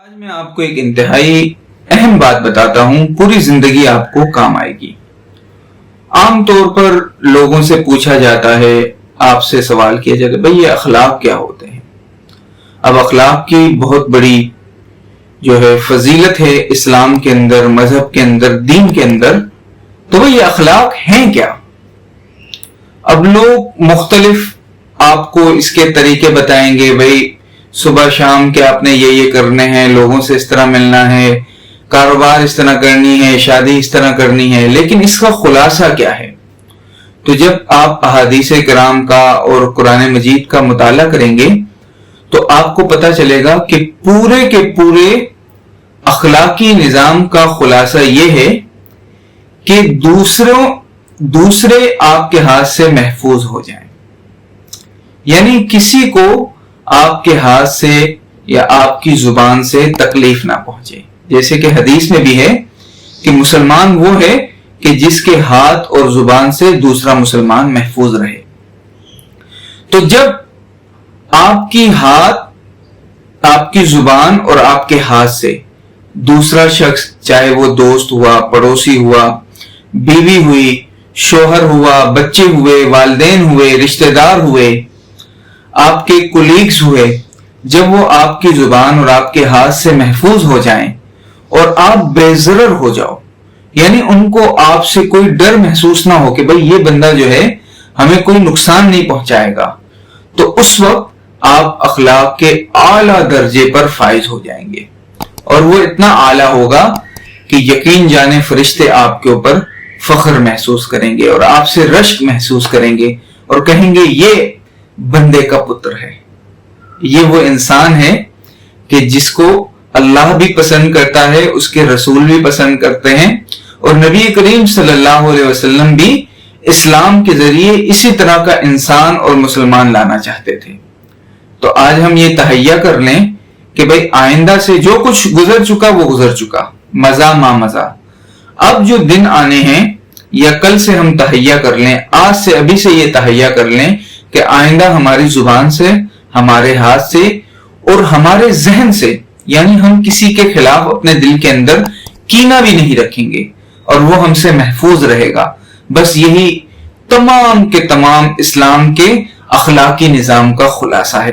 آج میں آپ کو ایک انتہائی اہم بات بتاتا ہوں، پوری زندگی آپ کو کام آئے گی۔ عام طور پر لوگوں سے پوچھا جاتا ہے، آپ سے سوال کیا جاتا ہے، بھئی یہ اخلاق کیا ہوتے ہیں؟ اب اخلاق کی بہت بڑی جو ہے فضیلت ہے اسلام کے اندر، مذہب کے اندر، دین کے اندر، تو یہ اخلاق ہیں کیا؟ اب لوگ مختلف آپ کو اس کے طریقے بتائیں گے، بھئی صبح شام کے آپ نے یہ کرنے ہیں، لوگوں سے اس طرح ملنا ہے، کاروبار اس طرح کرنی ہے، شادی اس طرح کرنی ہے، لیکن اس کا خلاصہ کیا ہے؟ تو جب آپ احادیث کرام کا اور قرآن مجید کا مطالعہ کریں گے تو آپ کو پتہ چلے گا کہ پورے کے پورے اخلاقی نظام کا خلاصہ یہ ہے کہ دوسرے آپ کے ہاتھ سے محفوظ ہو جائیں، یعنی کسی کو آپ کے ہاتھ سے یا آپ کی زبان سے تکلیف نہ پہنچے۔ جیسے کہ حدیث میں بھی ہے کہ مسلمان وہ ہے کہ جس کے ہاتھ اور زبان سے دوسرا مسلمان محفوظ رہے۔ تو جب آپ کی زبان اور آپ کے ہاتھ سے دوسرا شخص، چاہے وہ دوست ہوا، پڑوسی ہوا، بیوی ہوئی، شوہر ہوا، بچے ہوئے، والدین ہوئے، رشتہ دار ہوئے، آپ کے کولیگز ہوئے، جب وہ آپ کی زبان اور آپ کے ہاتھ سے محفوظ ہو جائیں اور آپ بے ضرر ہو جاؤ، یعنی ان کو آپ سے کوئی ڈر محسوس نہ ہو کہ بھئی یہ بندہ جو ہے ہمیں کوئی نقصان نہیں پہنچائے گا، تو اس وقت آپ اخلاق کے اعلیٰ درجے پر فائز ہو جائیں گے، اور وہ اتنا اعلیٰ ہوگا کہ یقین جانے فرشتے آپ کے اوپر فخر محسوس کریں گے اور آپ سے رشک محسوس کریں گے اور کہیں گے یہ بندے کا پتر ہے، یہ وہ انسان ہے کہ جس کو اللہ بھی پسند کرتا ہے، اس کے رسول بھی پسند کرتے ہیں، اور نبی کریم صلی اللہ علیہ وسلم بھی اسلام کے ذریعے اسی طرح کا انسان اور مسلمان لانا چاہتے تھے۔ تو آج ہم یہ تہیہ کر لیں کہ بھئی آئندہ سے جو کچھ گزر چکا وہ گزر چکا، مزہ ما مزہ، اب جو دن آنے ہیں یا کل سے ہم تہیہ کر لیں، آج سے ابھی سے یہ تہیہ کر لیں کہ آئندہ ہماری زبان سے، ہمارے ہاتھ سے اور ہمارے ذہن سے، یعنی ہم کسی کے خلاف اپنے دل کے اندر کینہ بھی نہیں رکھیں گے اور وہ ہم سے محفوظ رہے گا۔ بس یہی تمام کے تمام اسلام کے اخلاقی نظام کا خلاصہ ہے۔